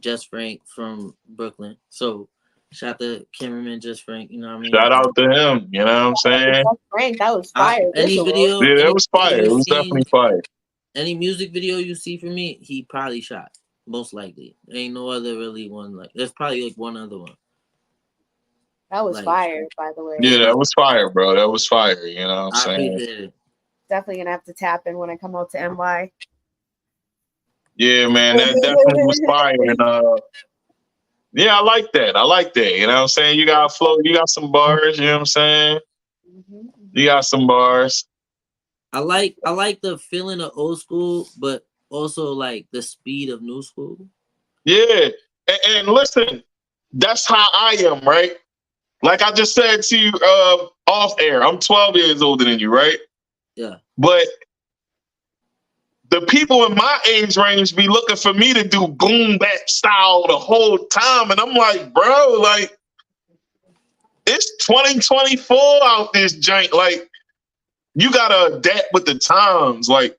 Just Frank from Brooklyn. So shout to cameraman Just Frank, you know what I mean? shout out to him. You know what I'm saying? Frank, that was fire. Any video, Yeah, any it was fire. video It was definitely fire. Any music video you see from me, he probably shot. Most likely. There ain't no other really one like. There's probably like one other one. That was like, fire, by the way. Yeah, that was fire, bro. That was fire. You know what I'm saying? Appreciate it. Definitely gonna have to tap in when I come out to NY. Yeah, man, that definitely was fire. And yeah, I like that. You know what I'm saying? You got flow, you got some bars, you know what I'm saying? Mm-hmm. You got some bars. I like the feeling of old school, but also like the speed of new school. Yeah. And listen, that's how I am, right? Like I just said to you off air, I'm 12 years older than you, right? Yeah. But the people in my age range be looking for me to do boom bap style the whole time. And I'm like, bro, like, it's 2024 out this joint. Like, you gotta adapt with the times. Like,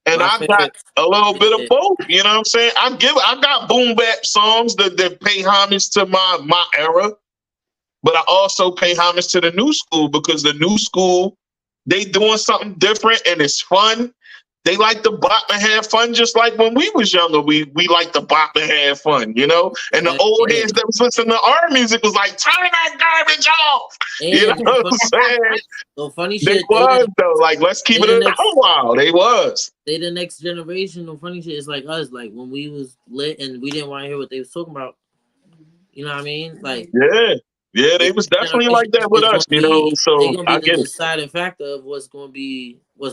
and I got a little bit of both. You know what I'm saying? I got boom bap songs that pay homage to my era. But I also pay homage to the new school because the new school, they doing something different and it's fun. They like to bop and have fun just like when we was younger. We like to bop and have fun, you know? And the old heads that was listening to our music was like, turn that garbage off. You know what I'm saying? So funny shit. They was though. Like, let's keep it in a while. They was. They the next generation. The funny shit is like us. Like when we was lit and we didn't want to hear what they was talking about. You know what I mean? Like yeah, they was definitely like that with us, you know. So I get the deciding factor of what's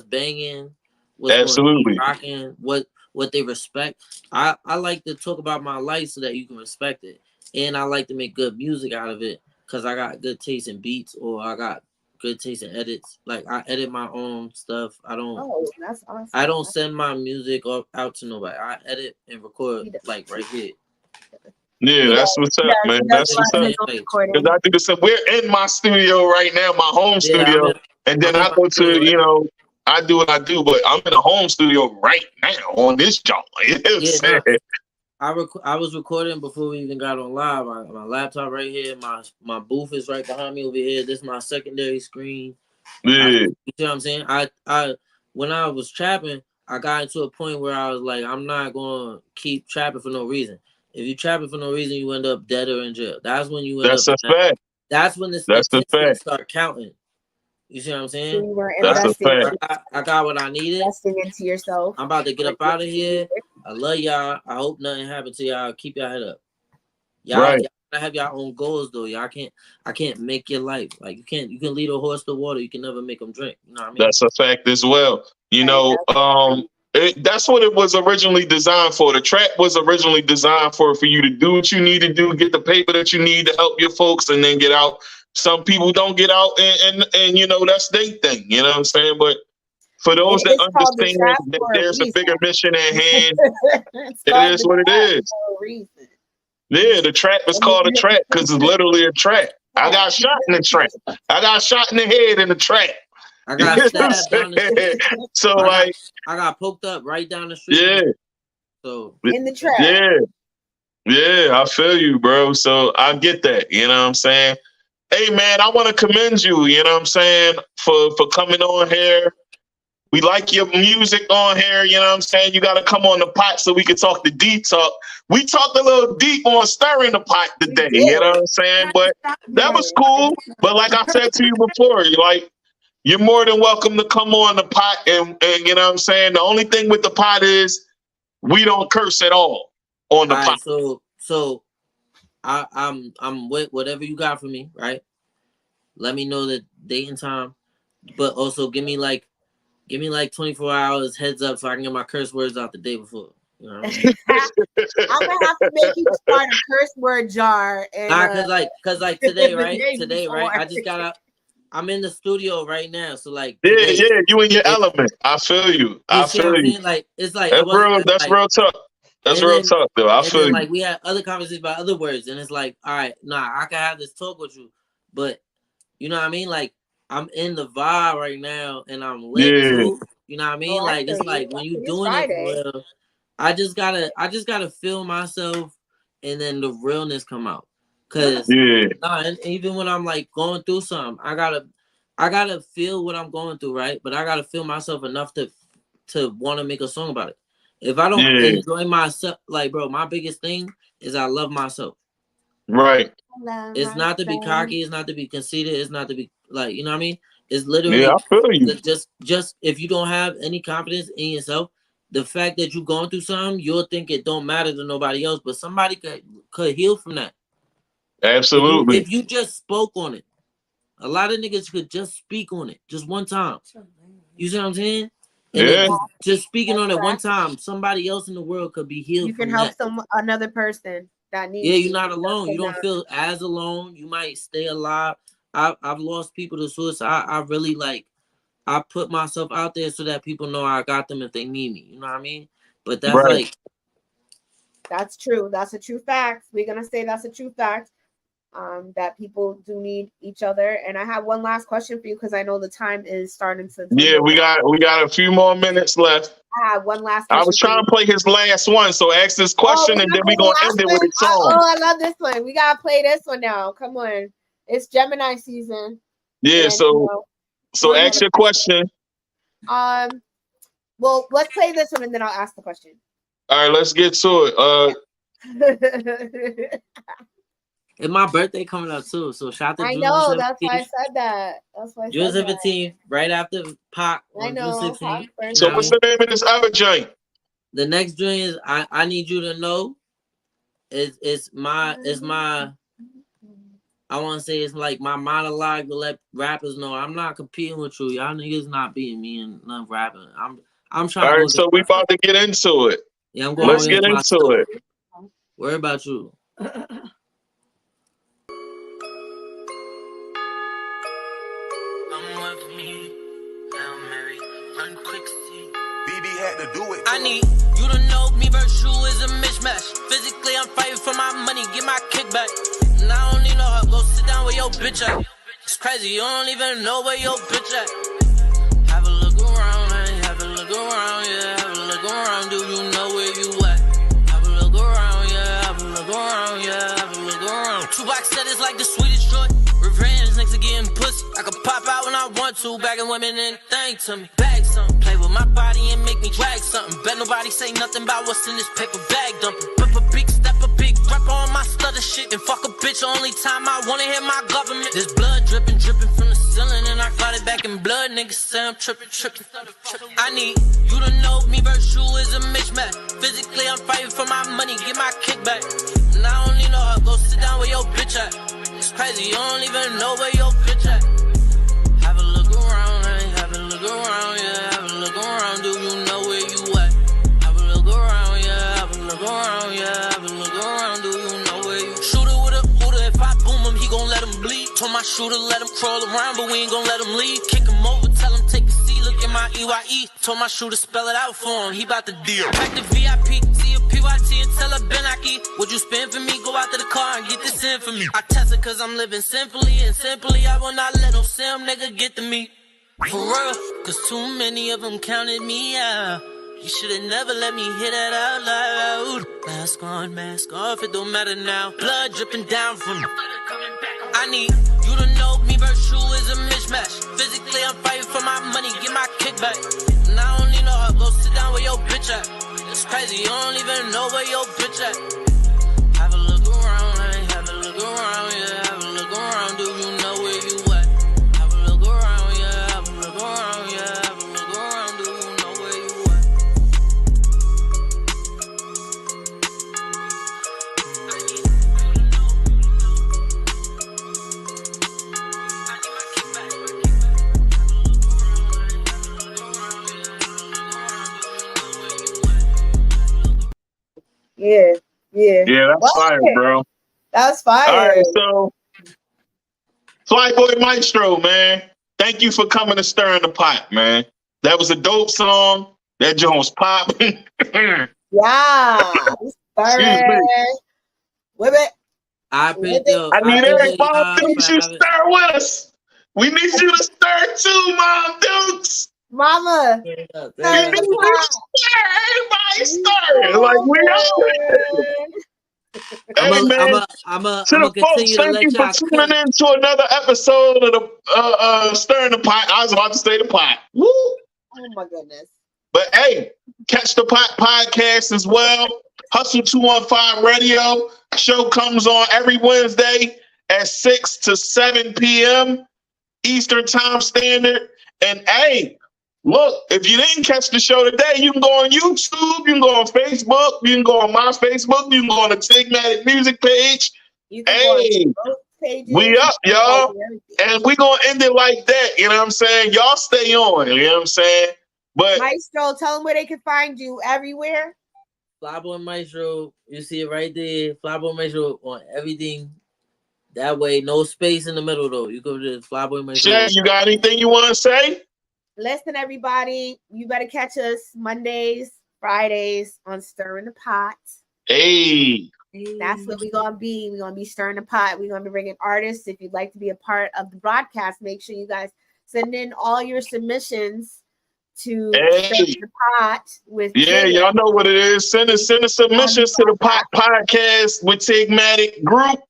banging, what's absolutely rocking, what they respect. I like to talk about my life so that you can respect it, and I like to make good music out of it because I got good taste in beats or I got good taste in edits. Like I edit my own stuff. Oh, that's awesome. I don't send my music out to nobody. I edit and record like right here. Yeah, that's what's up, man. That's what's up. Because I do the same. We're in my studio right now, my home studio, and then I go to, you know, I do what I do, but I'm in a home studio right now on this joint. You know what I'm saying? I was recording before we even got on live. My laptop right here. My booth is right behind me over here. This is my secondary screen. Yeah. You know what I'm saying? I when I was trapping, I got into a point where I was like, I'm not gonna keep trapping for no reason. If you trapping for no reason, you end up dead or in jail. That's when you end up. That's a fact. That's when the statistics start counting. You see what I'm saying? So you were that's a fact. I got what I needed. Investing into yourself. I'm about to get up out of here. I love y'all. I hope nothing happens to y'all. Keep your head up. Y'all gotta have your own goals though. I can't make your life. Like you can lead a horse to water. You can never make them drink. You know what I mean? That's a fact as well. You know, that's what it was originally designed for. The trap was originally designed for you to do what you need to do, get the paper that you need to help your folks, and then get out. Some people don't get out, and you know, that's their thing. You know what I'm saying? But for those that understand that there's a bigger mission at hand, it is what it is. Yeah, the trap is called a trap because it's literally a trap. I got shot in the trap. I got shot in the head in the trap. I got stabbed down the street. So I got poked up right down the street. Yeah. So in the trap. Yeah. Yeah, I feel you, bro. So I get that. You know what I'm saying? Hey man, I want to commend you, you know what I'm saying, for coming on here. We like your music on here, you know what I'm saying? You gotta come on the pot so we can talk the deep talk. We talked a little deep on stirring the pot today, you know what I'm saying? But that was cool. But like I said to you before, you're more than welcome to come on the pot, and you know what I'm saying? The only thing with the pot is we don't curse at all on the pot. So I'm with whatever you got for me, right? Let me know the date and time, but also give me like 24 hours heads up so I can get my curse words out the day before. You know what I mean? I'm gonna have to make you start a curse word jar. And, cause like today, right? I just got out. I'm in the studio right now, so like today, you in your element. I feel you. I feel you. Like it's like that's real. That's real talk. That's real talk, though. I feel you. Like we had other conversations about other words, and it's like, all right, I can have this talk with you, but you know what I mean? Like I'm in the vibe right now, and I'm lit too. You know what I mean? Like it's like when you doing it for real, I just gotta feel myself, and then the realness come out. Cause and even when I'm like going through something, I gotta feel what I'm going through, right? But I gotta feel myself enough to want to make a song about it. If I don't enjoy myself, like bro, my biggest thing is I love myself. Right. It's not to be cocky, it's not to be conceited, it's not to be like, you know what I mean? It's literally I feel you. Just if you don't have any confidence in yourself, the fact that you're going through something, you'll think it don't matter to nobody else, but somebody could heal from that. Absolutely. If you just spoke on it, a lot of niggas could just speak on it just one time. You see what I'm saying? And just speaking on it one time, somebody else in the world could be healed. You can help another person that needs. Yeah, you're not alone. You don't feel as alone. You might stay alive. I've lost people to suicide. I really I put myself out there so that people know I got them if they need me. You know what I mean? But that's that's true. That's a true fact. We're gonna say that's a true fact. That people do need each other. And I have one last question for you because I know the time is starting to. Yeah, we got a few more minutes left. I have one last question. I was trying to play his last one, so ask this question and then we're gonna end it with a song. I love this one. We gotta play this one now. Come on. It's Gemini season. Yeah, and, so ask your question. Well, let's play this one and then I'll ask the question. All right, let's get to it. It's my birthday coming up too, so shout out to June 17th. I know, that's why I said that. That's why I June said 17th, right after Pac on June 16th. So what's the name of this other joint? The next joint is I Need You to Know. It's my I want to say it's like my monologue to let rappers know I'm not competing with you. Y'all niggas not beating me in none rapping. I'm trying. All right, so we about to get into it. Yeah, I'm going. Let's get into it. Worry about you. had to do it. I need you to know me versus you is a mismatch. Physically, I'm fighting for my money, get my kickback. And I don't need no help, go sit down with your bitch at. It's crazy, you don't even know where your bitch at. Have a look around, hey, have a look around, yeah, have a look around. Do you know where you at? Have a look around, yeah, have a look around, yeah, have a look around. Tupac said it's like the sweetest joy. Revenge next to getting pussy. I can pop out when I want to, bagging women and thing to me. Bag something, play with my body and make me drag something. Bet nobody say nothing about what's in this paper bag dumping. Pip a big step, a big rap on my stutter shit. And fuck a bitch only time I wanna hear my government. There's blood dripping from the ceiling and I got it back in blood. Niggas say I'm tripping. I need you to know me versus you is a mismatch. Physically I'm fighting for my money, get my kickback. And I don't need no help, go sit down with your bitch at. It's crazy, you don't even know where your bitch at. Have a look around, hey, have a look around, yeah, have a look around. Do you know where you at? Have a look around, yeah, have a look around, yeah, have a look around. Do you know where you? Shooter with a hooter, if I boom him, he gon' let him bleed. Told my shooter, let him crawl around, but we ain't gon' let him leave. Kick him over, tell him take a seat, look at my EYE. Told my shooter, spell it out for him, he bout to deal. Pack the VIP, see a PYT and tell her Benaki. Would you spend for me? Go out to the car and get this in for me. I test it cause I'm living simply, and simply I will not let no sim nigga get to me. For real, cause too many of them counted me out. You should've never let me hear that out loud. Mask on, mask off, it don't matter now. Blood dripping down from me. I need you to know me versus you is a mismatch. Physically I'm fighting for my money, get my kickback. And I don't need no help, go sit down with your bitch at. It's crazy, you don't even know where your bitch at. Have a look around, hey, have a look around, yeah, have a look around. Do you know where you at? Have a look around, yeah, have a look around, yeah, have a look around. Do you know where you at? Yeah. Yeah, that's fire, bro. That was fire. All right, so Fly Boy Mystro, man. Thank you for coming to Stirring the Pot, man. That was a dope song. That joint was popping. Yeah. Excuse me. Whip it. I appreciate you. I need appreciate Mom y'all Dukes for you having- stir with us. We need you to stir too, Mom Dukes. Mama. We need you to stir. Everybody stir. Like we out here. Hey, man. I'm To gonna the folks, continue to thank let you for y'all tuning cook. in to another episode of the Stirring the Pot. I was about to say the pot. Woo! Oh my goodness. But hey, catch the Pot podcast as well. Hustle 215 Radio show comes on every Wednesday at 6 to 7 p.m. Eastern Time Standard. And hey, look, if you didn't catch the show today, you can go on YouTube, you can go on Facebook, you can go on my Facebook, you can go on the Tigmatic music page. You can go on both pages. We up, y'all. And we gonna end it like that. You know what I'm saying? Y'all stay on. You know what I'm saying? But Mystro, tell them where they can find you everywhere. Fly Boy Mystro, you see it right there. Fly Boy Mystro on everything. That way, no space in the middle though. You go to Fly Boy Mystro. Shay, you got anything you want to say? Listen, everybody, you better catch us Mondays, Fridays on Stirring the Pot. Hey. That's what we're going to be. We're going to be stirring the pot. We're going to be bringing artists. If you'd like to be a part of the broadcast, make sure you guys send in all your submissions to Stirring the Pot with y'all know what it is. Send the submissions to the Pot Podcast with Tigmatic group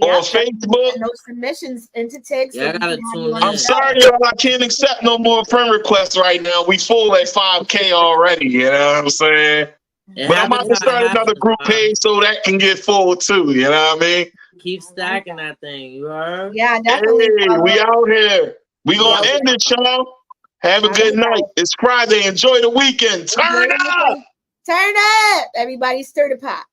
on Facebook. No submissions into Tig. Yeah, I gotta tune in. I'm sorry, y'all. I can't accept no more friend requests right now. We full at 5K already. You know what I'm saying? But I'm about to start another group page so that can get full too. You know what I mean? Keep stacking that thing. You heard? Yeah, definitely. Hey, we out here. We gonna end it, y'all. Have a good night. It's Friday. Enjoy the weekend. Turn up. Turn up. Everybody stir the pot.